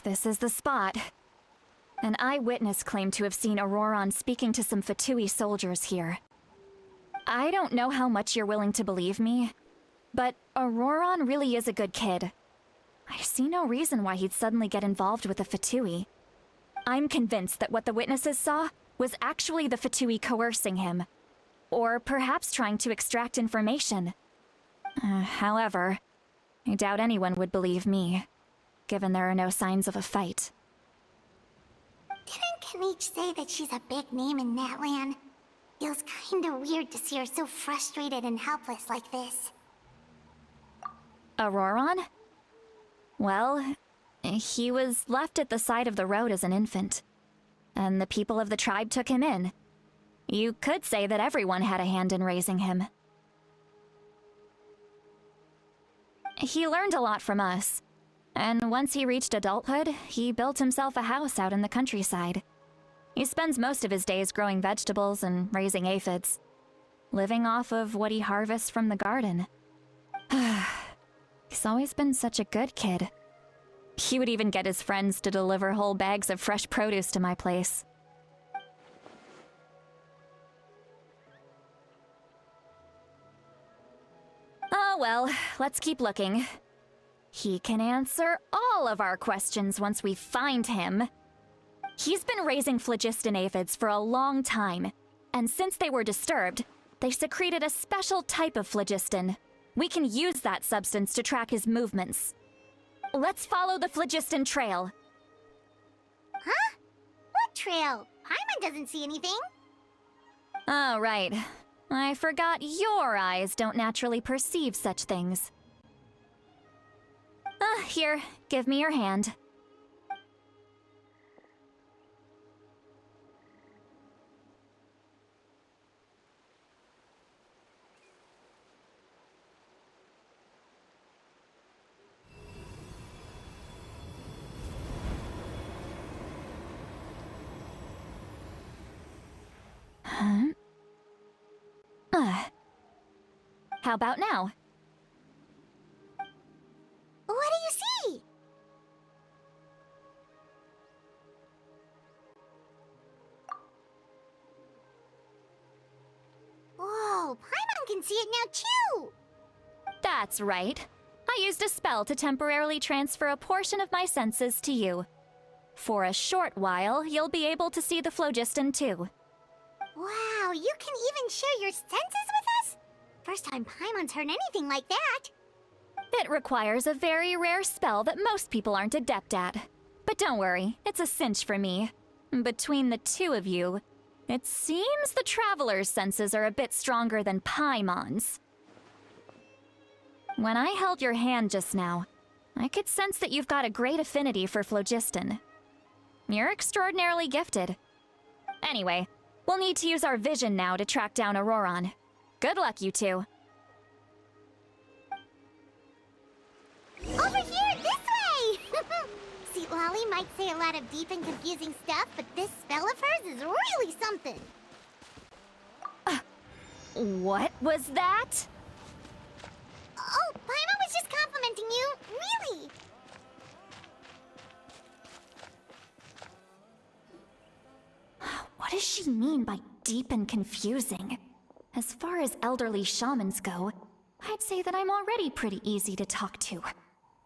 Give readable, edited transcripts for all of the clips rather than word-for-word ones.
This is the spot. An eyewitness claimed to have seen Auroron speaking to some Fatui soldiers here. I don't know how much you're willing to believe me, but Auroron really is a good kid. I see no reason why he'd suddenly get involved with the Fatui. I'm convinced that what the witnesses saw was actually the Fatui coercing him, or perhaps trying to extract information. However, I doubt anyone would believe me, given there are no signs of a fight. Didn't Kanich say that she's a big name in Natlan? Feels kinda weird to see her so frustrated and helpless like this. Auroron? Well, he was left at the side of the road as an infant, and the people of the tribe took him in. You could say that everyone had a hand in raising him. He learned a lot from us, and once he reached adulthood, he built himself a house out in the countryside. He spends most of his days growing vegetables and raising aphids, living off of what he harvests from the garden. He's always been such a good kid. He would even get his friends to deliver whole bags of fresh produce to my place. Oh well, let's keep looking. He can answer all of our questions once we find him. He's been raising phlogiston aphids for a long time, and since they were disturbed, they secreted a special type of phlogiston. We can use that substance to track his movements. Let's follow the phlogiston trail. Huh? What trail? Paimon doesn't see anything. Oh, right. I forgot your eyes don't naturally perceive such things. Here, give me your hand. How about now? What do you see? Whoa, Paimon can see it now too! That's right. I used a spell to temporarily transfer a portion of my senses to you. For a short while, you'll be able to see the phlogiston too. Wow, you can even share your senses with us? First time Paimon's heard anything like that. It requires a very rare spell that most people aren't adept at. But don't worry, it's a cinch for me. Between the two of you, it seems the Traveler's senses are a bit stronger than Paimon's. When I held your hand just now, I could sense that you've got a great affinity for phlogiston. You're extraordinarily gifted. Anyway, we'll need to use our vision now to track down Auroron. Good luck, you two. Over here, this way! See, Lolly might say a lot of deep and confusing stuff, but this spell of hers is really something. What was that? Oh, Paimon was just complimenting you, really! What does she mean by deep and confusing? As far as elderly shamans go, I'd say that I'm already pretty easy to talk to.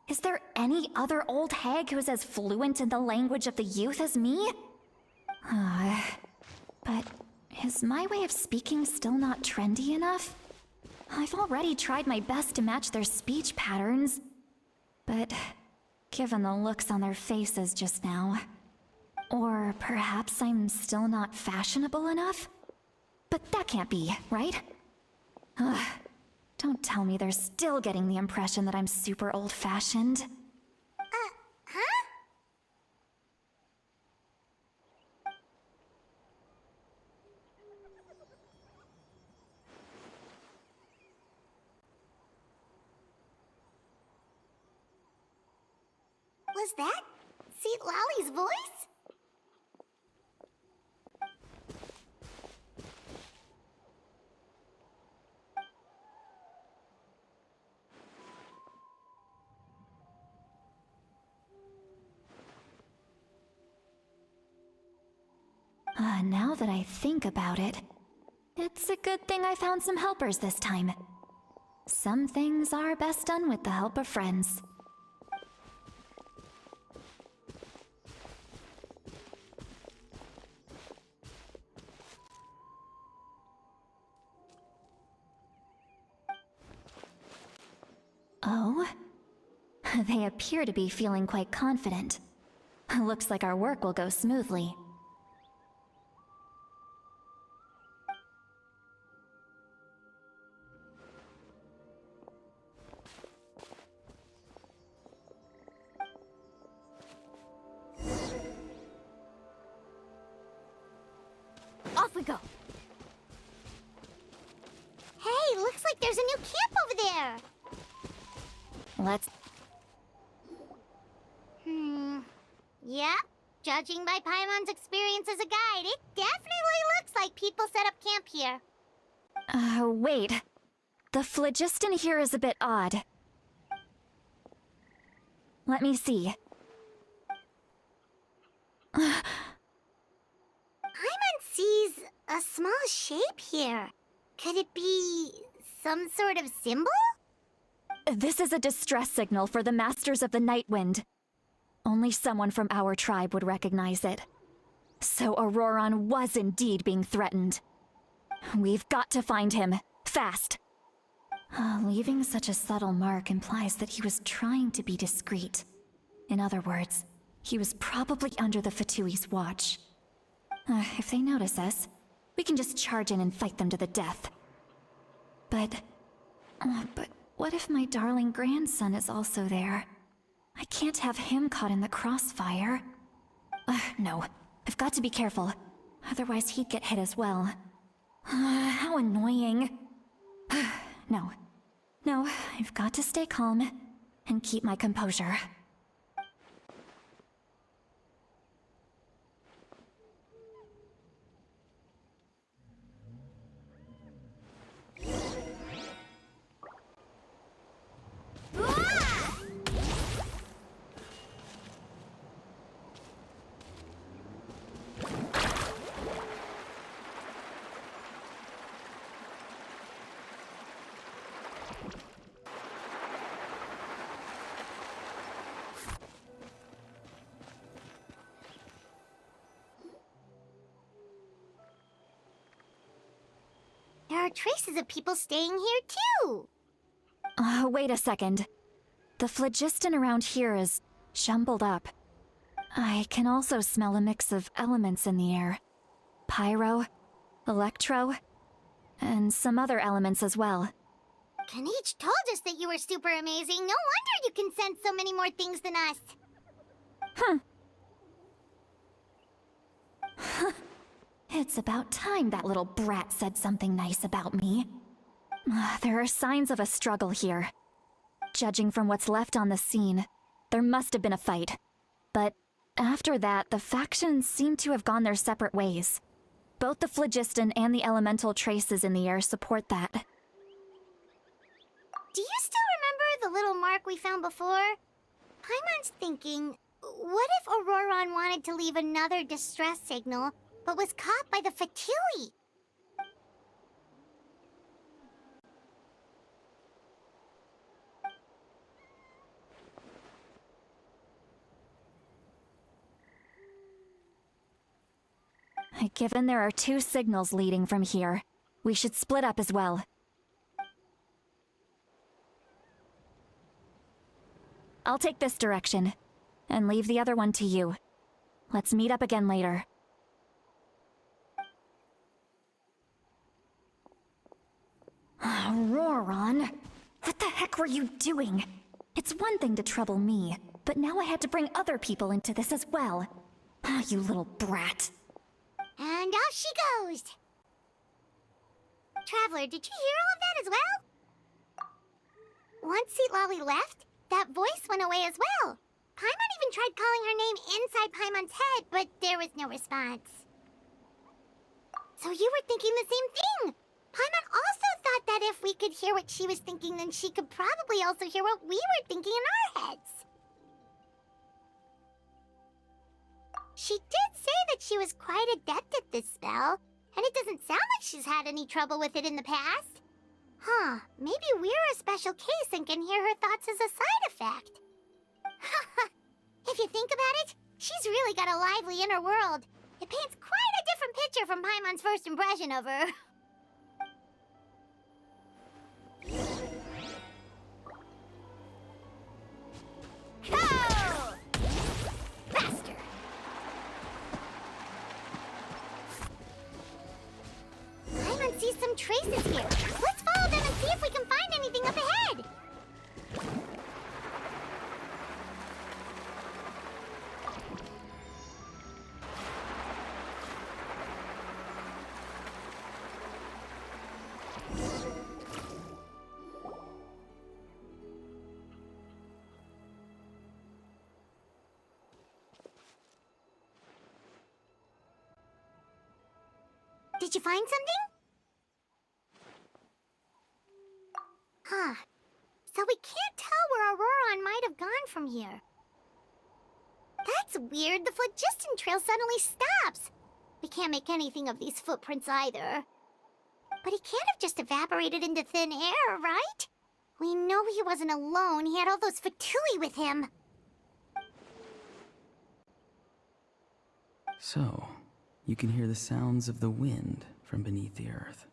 Is there any other old hag who's as fluent in the language of the youth as me? But is my way of speaking still not trendy enough? I've already tried my best to match their speech patterns. But given the looks on their faces just now... Or perhaps I'm still not fashionable enough? But that can't be, right? Ugh. Don't tell me they're still getting the impression that I'm super old-fashioned. Huh? Was that Seat Lolly's voice? Now that I think about it, it's a good thing I found some helpers this time. Some things are best done with the help of friends. Oh? They appear to be feeling quite confident. Looks like our work will go smoothly. Off we go. Hey, looks like there's a new camp over there. Let's... Yeah, judging by Paimon's experience as a guide, it definitely looks like people set up camp here. Wait. The phlogiston here is a bit odd. Let me see. Paimon sees a small shape here. Could it be some sort of symbol? This is a distress signal for the Masters of the Night Wind. Only someone from our tribe would recognize it. So Auroron was indeed being threatened. We've got to find him, fast. Leaving such a subtle mark implies that he was trying to be discreet. In other words, he was probably under the Fatui's watch. If they notice us, we can just charge in and fight them to the death. But what if my darling grandson is also there? I can't have him caught in the crossfire. No, I've got to be careful. Otherwise he'd get hit as well. How annoying. No, I've got to stay calm and keep my composure. There are traces of people staying here too. Wait a second. The phlogiston around here is jumbled up. I can also smell a mix of elements in the air. Pyro, electro, and some other elements as well. Kanich told us that you were super amazing. No wonder you can sense so many more things than us. It's about time that little brat said something nice about me. There are signs of a struggle here. Judging from what's left on the scene, there must have been a fight. But after that, the factions seem to have gone their separate ways. Both the phlogiston and the elemental traces in the air support that. Do you still remember the little mark we found before? Paimon's thinking, what if Auroron wanted to leave another distress signal, but was caught by the Fatui? Given there are two signals leading from here, we should split up as well. I'll take this direction, and leave the other one to you. Let's meet up again later. Auroron, what the heck were you doing? It's one thing to trouble me, but now I had to bring other people into this as well. Ah, you little brat. And off she goes! Traveler, did you hear all of that as well? Once Seat Lolly left, that voice went away as well. Paimon even tried calling her name inside Paimon's head, but there was no response. So you were thinking the same thing! Paimon also thought that if we could hear what she was thinking, then she could probably also hear what we were thinking in our heads. She did say that she was quite adept at this spell, and it doesn't sound like she's had any trouble with it in the past. Huh, maybe we're a special case and can hear her thoughts as a side effect. If you think about it, she's really got a lively inner world. It paints quite a different picture from Paimon's first impression of her. Go! Faster! Paimon sees some traces here. Let's follow them and see if we can find anything up ahead. Did you find something? Huh. So we can't tell where Auroron might have gone from here. That's weird. The phlogiston trail suddenly stops. We can't make anything of these footprints either. But he can't have just evaporated into thin air, right? We know he wasn't alone. He had all those Fatui with him. So, you can hear the sounds of the wind from beneath the earth.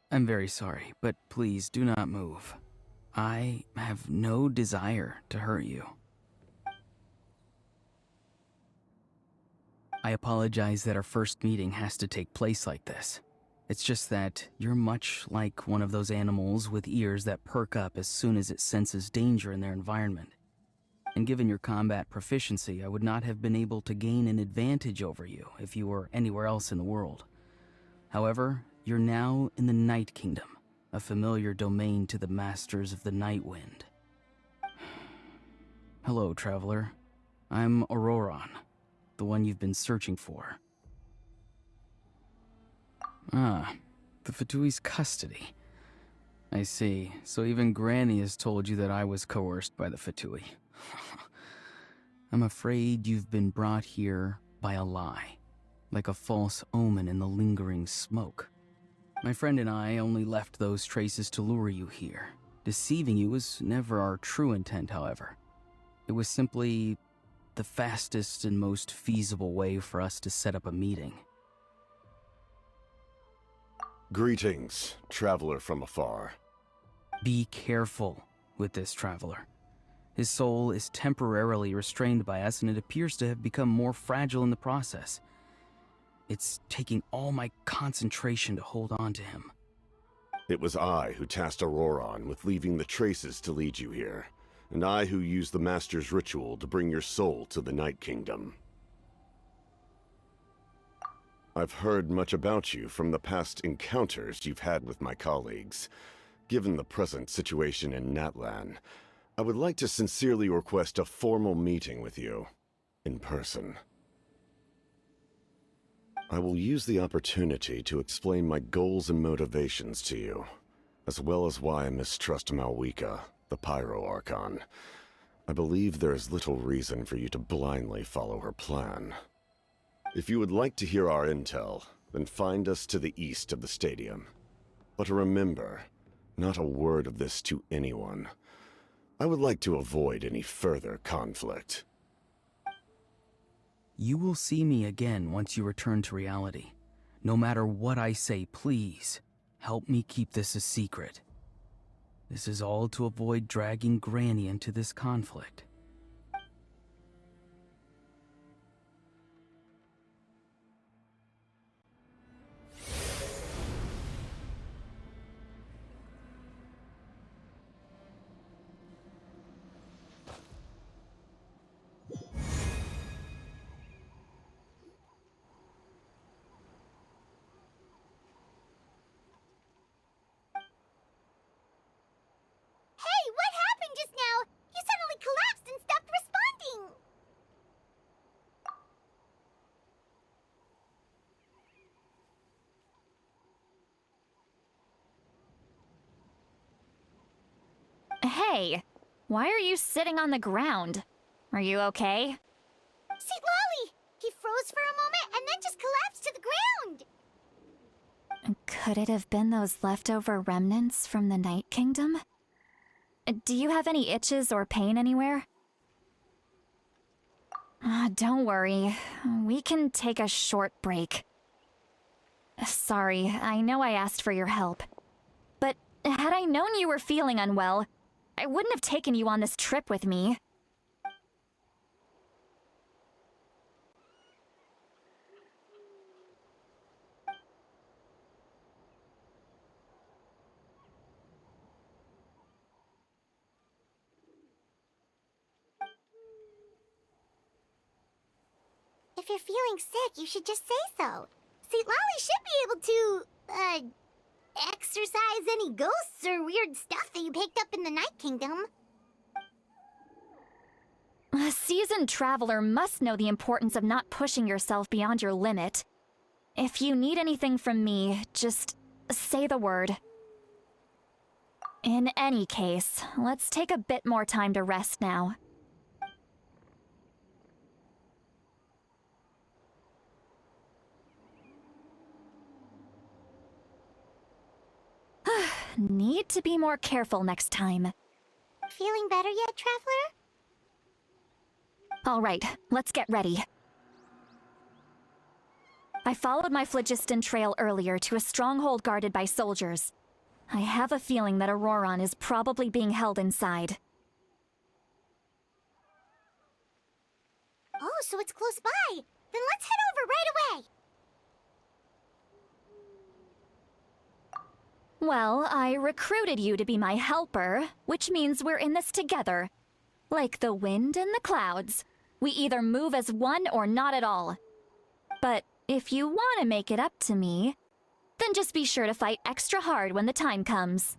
I'm very sorry, but please do not move. I have no desire to hurt you. I apologize that our first meeting has to take place like this. It's just that you're much like one of those animals with ears that perk up as soon as it senses danger in their environment. And given your combat proficiency, I would not have been able to gain an advantage over you if you were anywhere else in the world. However, you're now in the Night Kingdom, a familiar domain to the Masters of the Night Wind. Hello, traveler. I'm Auroron, the one you've been searching for. Ah, the Fatui's custody. I see. So even Granny has told you that I was coerced by the Fatui. I'm afraid you've been brought here by a lie, like a false omen in the lingering smoke. My friend and I only left those traces to lure you here. Deceiving you was never our true intent, however. It was simply the fastest and most feasible way for us to set up a meeting. Greetings, traveler from afar. Be careful with this traveler. His soul is temporarily restrained by us, and it appears to have become more fragile in the process. It's taking all my concentration to hold on to him. It was I who tasked Auroron with leaving the traces to lead you here, and I who used the Master's ritual to bring your soul to the Night Kingdom. I've heard much about you from the past encounters you've had with my colleagues. Given the present situation in Natlan, I would like to sincerely request a formal meeting with you, in person. I will use the opportunity to explain my goals and motivations to you, as well as why I mistrust Malwika, the Pyro Archon. I believe there is little reason for you to blindly follow her plan. If you would like to hear our intel, then find us to the east of the stadium. But remember, not a word of this to anyone. I would like to avoid any further conflict. You will see me again once you return to reality. No matter what I say, please, help me keep this a secret. This is all to avoid dragging Granny into this conflict. Hey, what happened just now? You suddenly collapsed and stopped responding. Hey, why are you sitting on the ground? Are you okay? See, Lolly! He froze for a moment and then just collapsed to the ground. Could it have been those leftover remnants from the Night Kingdom? Do you have any itches or pain anywhere? Don't worry. We can take a short break. Sorry, I know I asked for your help. But had I known you were feeling unwell, I wouldn't have taken you on this trip with me. If you're feeling sick, you should just say so. See, Lolly should be able to, exorcise any ghosts or weird stuff that you picked up in the Night Kingdom. A seasoned traveler must know the importance of not pushing yourself beyond your limit. If you need anything from me, just say the word. In any case, let's take a bit more time to rest now. Need to be more careful next time. Feeling better yet, Traveler? All right, let's get ready. I followed my phlogiston trail earlier to a stronghold guarded by soldiers. I have a feeling that Auroron is probably being held inside. Oh, so it's close by. Then let's head over right away. Well, I recruited you to be my helper, which means we're in this together. Like the wind and the clouds. We either move as one or not at all. But if you want to make it up to me, then just be sure to fight extra hard when the time comes.